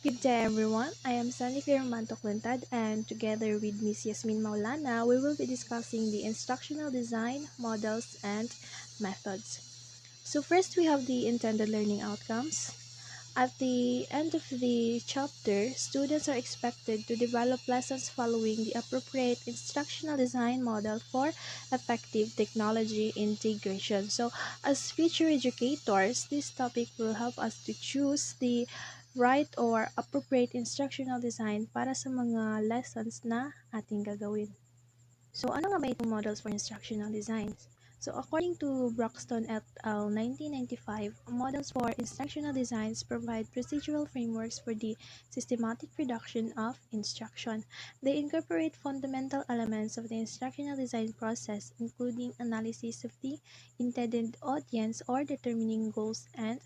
Good day everyone, I am Sunny Mantoklintad and together with Miss Yasmin Maulana, we will be discussing the instructional design, models, and methods. So first we have the intended learning outcomes. At the end of the chapter, students are expected to develop lessons following the appropriate instructional design model for effective technology integration. So, as future educators, this topic will help us to choose the right or appropriate instructional design para sa mga lessons na ating gagawin. So, ano nga ba itong models for instructional designs? So, according to Broxton et al. 1995, models for instructional designs provide procedural frameworks for the systematic production of instruction. They incorporate fundamental elements of the instructional design process, including analysis of the intended audience or determining goals and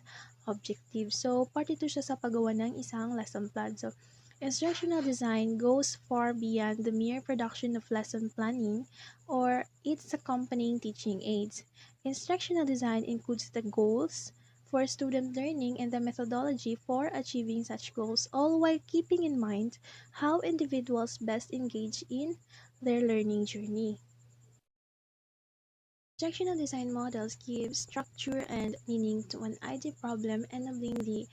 objectives. So, part ito siya sa paggawa ng isang lesson plan. So, instructional design goes far beyond the mere production of lesson planning or its accompanying teaching aids. Instructional design includes the goals for student learning and the methodology for achieving such goals, all while keeping in mind how individuals best engage in their learning journey. Instructional design models give structure and meaning to an idea problem, enabling the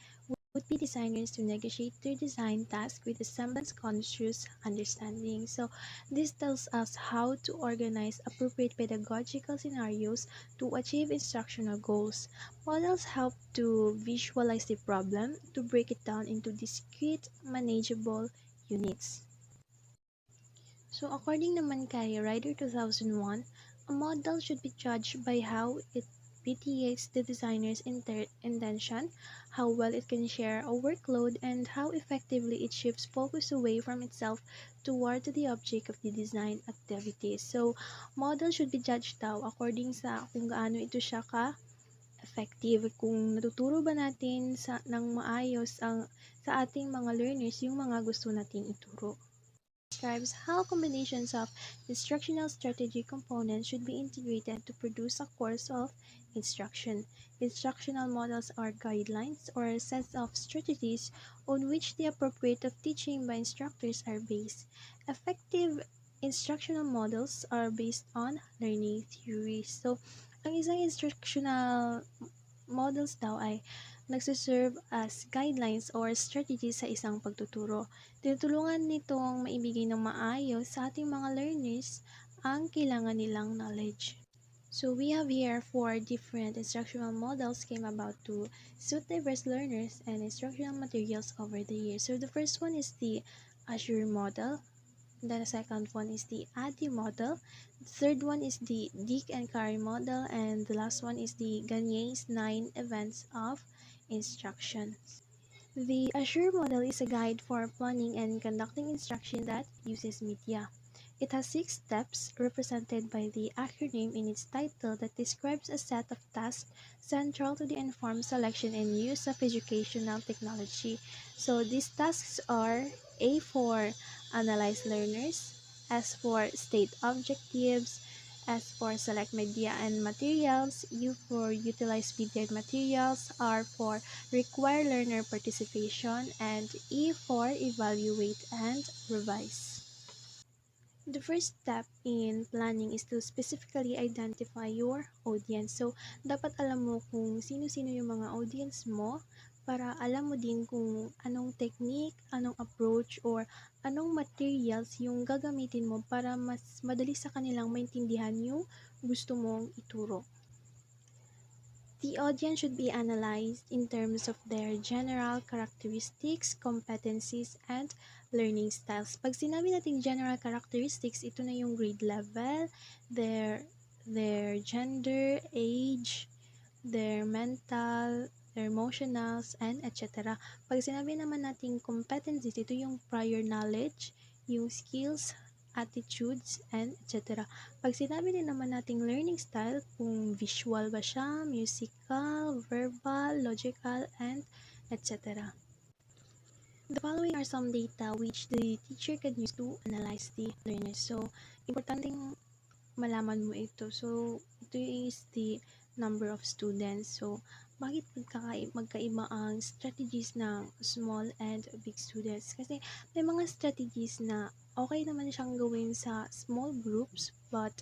would-be designers to negotiate their design task with a semblance conscious understanding. So, this tells us how to organize appropriate pedagogical scenarios to achieve instructional goals. Models help to visualize the problem, to break it down into discrete, manageable units. So, according naman kay Ryder 2001, a model should be judged by how it radiates the designer's intention, how well it can share a workload, and how effectively it shifts focus away from itself toward the object of the design activity. So, model should be judged daw according sa kung gaano ito siya ka-effective, kung natuturo ba natin ng maayos sa ating mga learners yung mga gusto nating ituro. Describes how combinations of instructional strategy components should be integrated to produce a course of instruction. Instructional models are guidelines or sets of strategies on which the appropriate of teaching by instructors are based. Effective instructional models are based on learning theories. So, ang isang instructional models daw ay nagsiserve as guidelines or strategies sa isang pagtuturo. Tinutulungan nitong maibigay ng maayos sa ating mga learners ang kailangan nilang knowledge. So we have here 4 different instructional models came about to suit diverse learners and instructional materials over the years. So the first one is the Azure model. Then the second one is the ADDIE model. The third one is the Dick and Carey model. And the last one is the Gagne's 9 events of instruction. The Azure model is a guide for planning and conducting instruction that uses media. It has 6 steps represented by the acronym in its title that describes a set of tasks central to the informed selection and use of educational technology. So these tasks are A for analyze learners, S for state objectives, S for select media and materials, U for utilize media and materials, R for require learner participation, and E for evaluate and revise. The first step in planning is to specifically identify your audience. So, dapat alam mo kung sino-sino yung mga audience mo para alam mo din kung anong technique, anong approach, or anong materials yung gagamitin mo para mas madali sa kanilang maintindihan yung gusto mong ituro. The audience should be analyzed in terms of their general characteristics, competencies, and learning styles. Pag sinabi natin general characteristics, ito na yung grade level, their gender, age, their mental, their emotionals, and etc. Pag sinabi naman natin competencies, ito yung prior knowledge, yung skills, attitudes, and etc. Pag sinabi din naman nating learning style, kung visual ba siya, musical, verbal, logical, and etc. The following are some data which the teacher can use to analyze the learners. So, importanteng malaman mo ito. So, ito is the number of students. So, bakit magkaiba ang strategies ng small and big students? Kasi may mga strategies na okay naman siyang gawin sa small groups but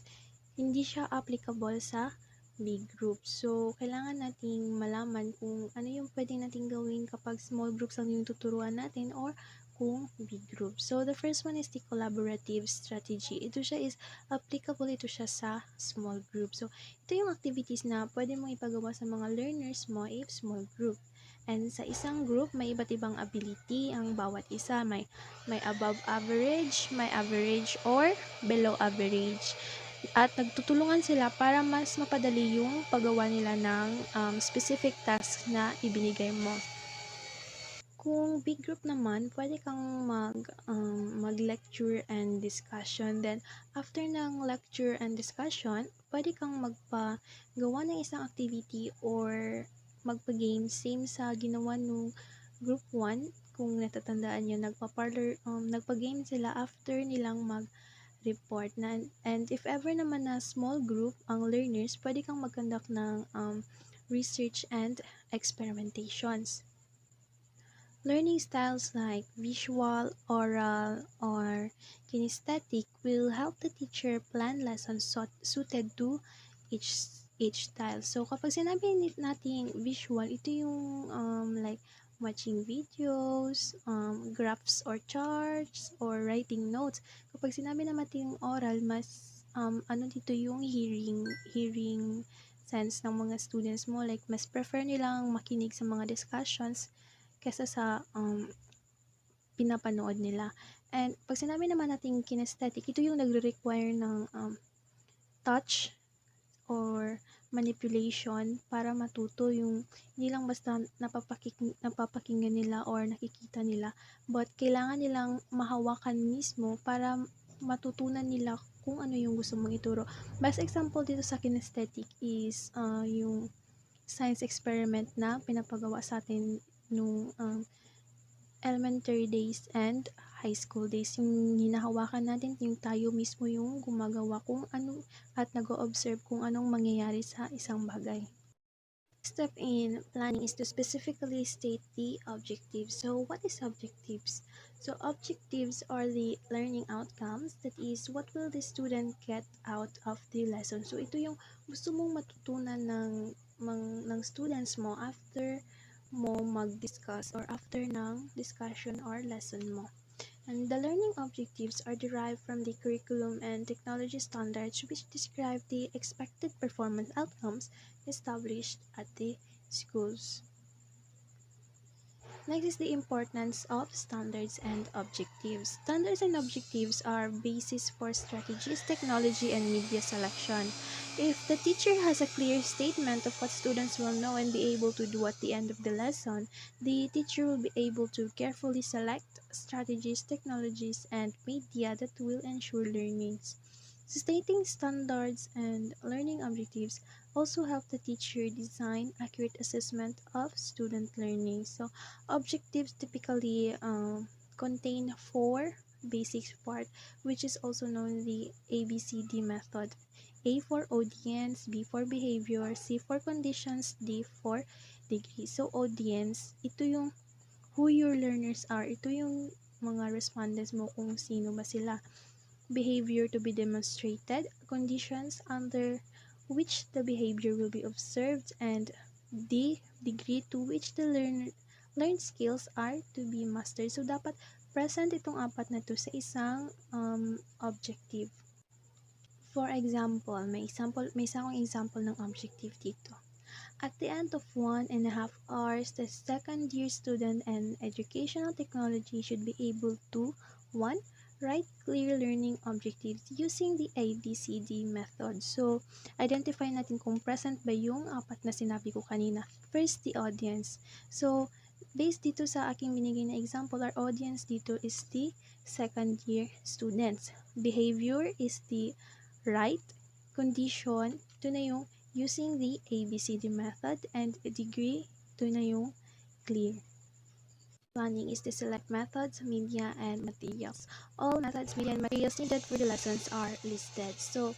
hindi siya applicable sa big groups. So, kailangan nating malaman kung ano yung pwede nating gawin kapag small groups lang yung tuturuan natin or kung big groups. So, the first one is the collaborative strategy. Ito siya is applicable ito siya sa small group. So, ito yung activities na pwede mong ipagawa sa mga learners mo if small group. And sa isang group, may iba't ibang ability ang bawat isa. May above average, may average, or below average. At nagtutulungan sila para mas mapadali yung paggawa nila ng specific task na ibinigay mo. Kung big group naman, pwede kang mag-lecture and discussion. Then, after ng lecture and discussion, pwede kang magpagawa ng isang activity or magpa-game same sa ginawa nung group 1. Kung natatandaan nyo, nagpa-game sila after nilang report na, and if ever naman na small group ang learners, pwede kang mag-conduct ng research and experimentations. Learning styles like visual, oral, or kinesthetic will help the teacher plan lessons suited to each style. So, kapag sinabi natin visual, ito yung like watching videos, graphs or charts, or writing notes. Kapag sinabi natin oral, mas ano dito yung hearing sense ng mga students mo. Like, mas prefer nilang makinig sa mga discussions kesa sa pinapanood nila. And pag sinabi naman natin kinesthetic, ito yung nagre-require ng touch or manipulation para matuto, yung hindi lang basta napapakinggan nila or nakikita nila, but kailangan nilang mahawakan mismo para matutunan nila kung ano yung gusto mong ituro. Best example dito sa kinesthetic is yung science experiment na pinapagawa sa atin nung elementary days and high school days. Yung hinahawakan natin, yung tayo mismo yung gumagawa kung ano at nag-o-observe kung anong mangyayari sa isang bagay. Step in planning is to specifically state the objectives. So, what is objectives? So, objectives are the learning outcomes. That is, what will the student get out of the lesson? So, ito yung gusto mong matutunan ng students mo after mo mag-discuss or after ng discussion or lesson mo. And the learning objectives are derived from the curriculum and technology standards which describe the expected performance outcomes established at the schools. Next is the importance of standards and objectives. Standards and objectives are basis for strategies, technology, and media selection. If the teacher has a clear statement of what students will know and be able to do at the end of the lesson, the teacher will be able to carefully select strategies, technologies, and media that will ensure learnings. Stating standards and learning objectives also help the teacher design accurate assessment of student learning. So, objectives typically contain 4 basic parts, which is also known as the ABCD method. A for audience, B for behavior, C for conditions, D for degree. So, audience, ito yung who your learners are. Ito yung mga respondents mo kung sino ba sila. Behavior to be demonstrated, conditions under which the behavior will be observed, and the degree to which the learned skills are to be mastered. So, dapat present itong apat na to sa isang objective. For example, may isang example ng objective dito. At the end of 1.5 hours, the second year student and educational technology should be able to 1. Write clear learning objectives using the ABCD method. So, identify natin kung present ba yung apat na sinabi ko kanina. First, the audience. So, based dito sa aking binigay na example, our audience dito is the second year students. Behavior is the right. Condition, ito na yung using the ABCD method, and degree, ito na yung clear. Planning is the select methods, media, and materials. All methods, media, and materials needed for the lessons are listed. So,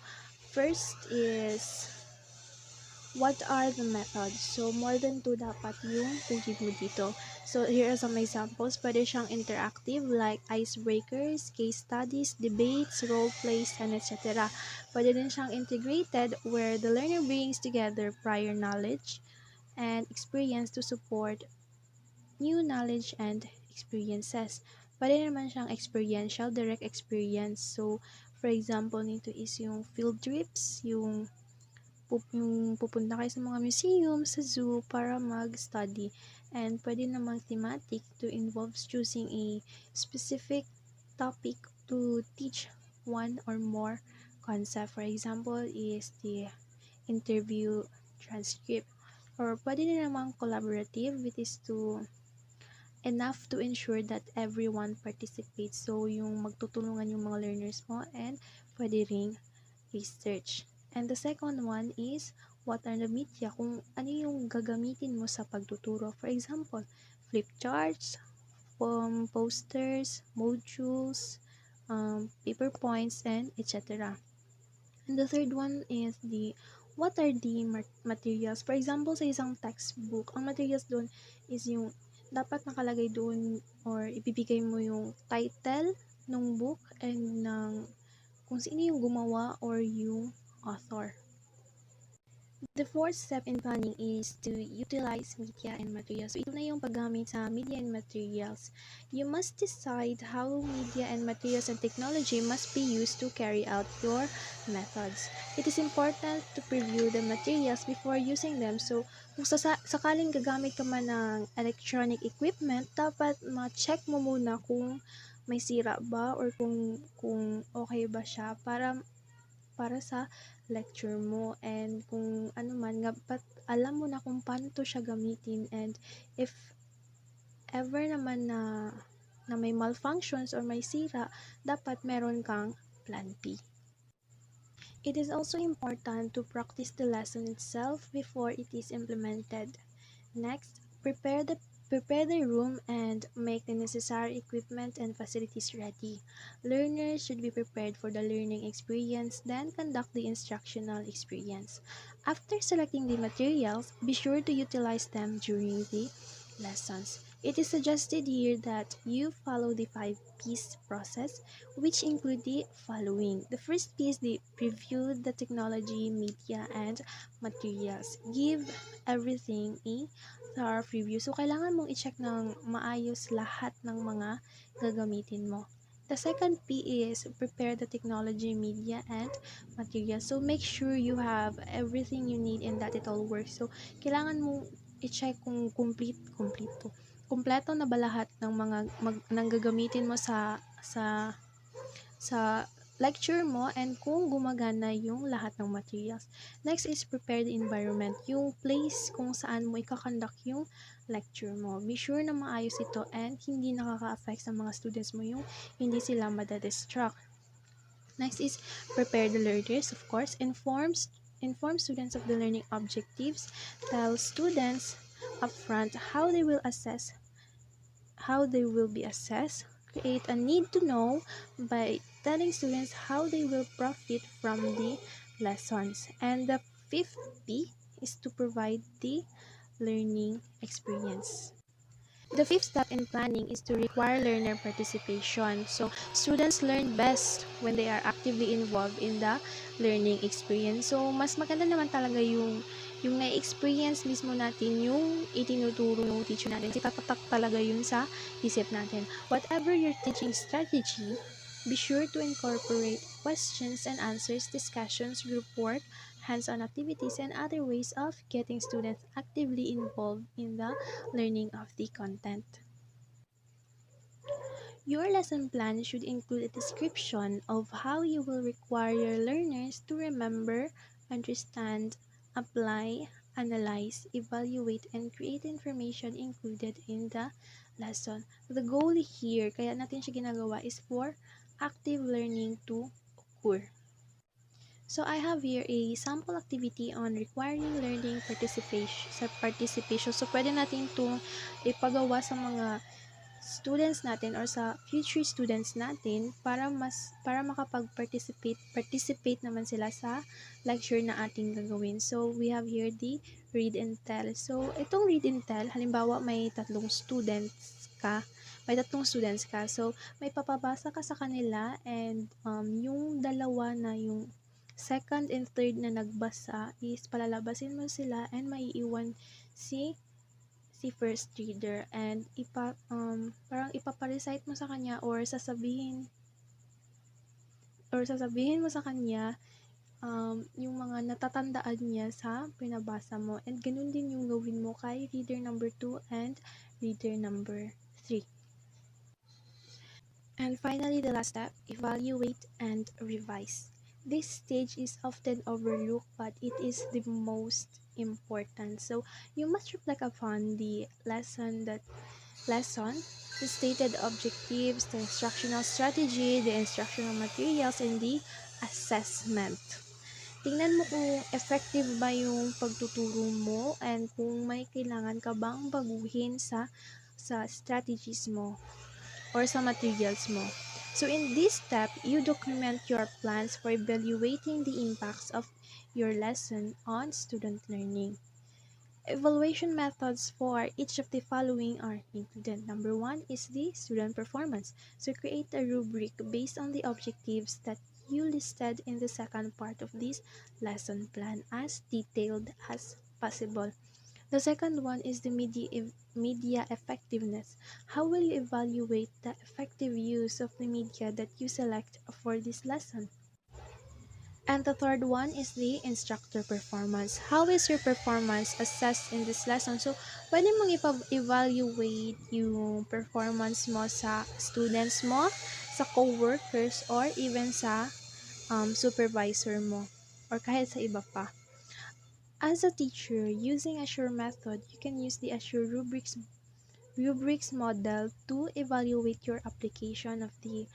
first is what are the methods? So, more than 2 dapat yung tugib mo dito. So, here are some examples. Pwede siyang interactive like icebreakers, case studies, debates, role plays, and etc. Pwede din siyang integrated where the learner brings together prior knowledge and experience to support new knowledge and experiences. Pwede naman siyang experiential, direct experience. So, for example, nito is yung field trips, yung pupunta kayo sa mga museum, sa zoo, para mag-study. And pwede namang thematic to involves choosing a specific topic to teach one or more concept. For example, is the interview transcript. Or pwede din namang collaborative, which is to enough to ensure that everyone participates. So, yung magtutulungan yung mga learners mo and pwede ring research. And the second one is what are the media, kung ano yung gagamitin mo sa pagtuturo. For example, flip charts, posters, modules, paper points, and etc. And the third one is the what are the materials. For example, sa isang textbook, ang materials doon is yung dapat nakalagay doon or ibibigay mo yung title ng book and ng kung sino yung gumawa or yung author. The fourth step in planning is to utilize media and materials. So, ito na yung paggamit sa media and materials. You must decide how media and materials and technology must be used to carry out your methods. It is important to preview the materials before using them. So, kung sakaling gagamit ka man ng electronic equipment, dapat ma-check mo muna kung may sira ba or kung okay ba siya para sa lecture mo, and kung ano man, dapat alam mo na kung paano to siya gamitin, and if ever naman na may malfunctions or may sira, dapat meron kang plan B. It is also important to practice the lesson itself before it is implemented. Next, prepare the room and make the necessary equipment and facilities ready. Learners should be prepared for the learning experience, then conduct the instructional experience. After selecting the materials, be sure to utilize them during the lessons. It is suggested here that you follow the 5 P's process, which include the following. The first P is the preview the technology, media, and materials. Give everything a thorough review. So, kailangan mong i-check ng maayos lahat ng mga gagamitin mo. The second P is prepare the technology, media, and materials. So, make sure you have everything you need and that it all works. So, kailangan mong i-check kung kumpleto na ba lahat ng mga nang gagamitin mo sa lecture mo, and kung gumagana yung lahat ng materials. Next is prepare the environment, yung place kung saan mo ikakonduct yung lecture mo. Be sure na maayos ito and hindi nakaka-affect sa mga students mo yung hindi sila madadistract. Next is prepare the learners, of course. Inform students of the learning objectives. Tell students upfront how they will be assessed. Create a need to know by telling students how they will profit from the lessons. And the fifth P is to provide the learning experience. The fifth step in planning is to require learner participation. So, students learn best when they are actively involved in the learning experience. So, mas maganda naman talaga yung na-experience mismo natin yung itinuturo ng teacher natin. Tatatak talaga yun sa isip natin. Whatever your teaching strategy, be sure to incorporate questions and answers, discussions, group work, hands-on activities, and other ways of getting students actively involved in the learning of the content. Your lesson plan should include a description of how you will require your learners to remember, understand, apply, analyze, evaluate, and create information included in the lesson. The goal here, kaya natin siya ginagawa, is for active learning to occur. So, I have here a sample activity on requiring learning participation. So, pwede natin itong ipagawa sa students natin or sa future students natin para makapag-participate naman sila sa lecture na ating gagawin. So we have here the read and tell. So itong read and tell, halimbawa may tatlong students ka. So may papabasa ka sa kanila and yung dalawa na yung second and third na nagbasa is palalabasin mo sila and maiiwan si first reader and parang ipapa-recite mo sa kanya or sasabihin mo sa kanya yung mga natatandaan niya sa pinabasa mo, and ganun din yung gawin mo kay reader number 2 and reader number 3. And finally, the last step, evaluate and revise. This stage is often overlooked, but it is the most important. So you must reflect upon the lesson, the stated objectives, the instructional strategy, the instructional materials, and the assessment. Tingnan mo kung effective ba yung pagtuturo mo and kung may kailangan ka bang baguhin sa strategies mo or sa materials mo. So in this step, you document your plans for evaluating the impacts of your lesson on student learning. Evaluation methods for each of the following are included. Number 1 is the student performance. So create a rubric based on the objectives that you listed in the second part of this lesson plan as detailed as possible. The second one is the media effectiveness. How will you evaluate the effective use of the media that you select for this lesson? And the third one is the instructor performance. How is your performance assessed in this lesson? So, pwede mong evaluate yung performance mo sa students mo, sa co-workers, or even sa supervisor mo, or kahit sa iba pa. As a teacher, using Assure method, you can use the Assure rubrics model to evaluate your application of the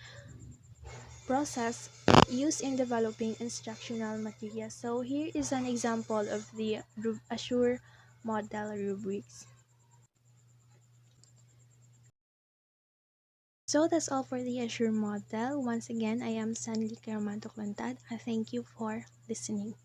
process used in developing instructional materials. So here is an example of the Assure model rubrics. So that's all for the Assure model. Once again, I am Sanli Karamantok Lantad. I thank you for listening.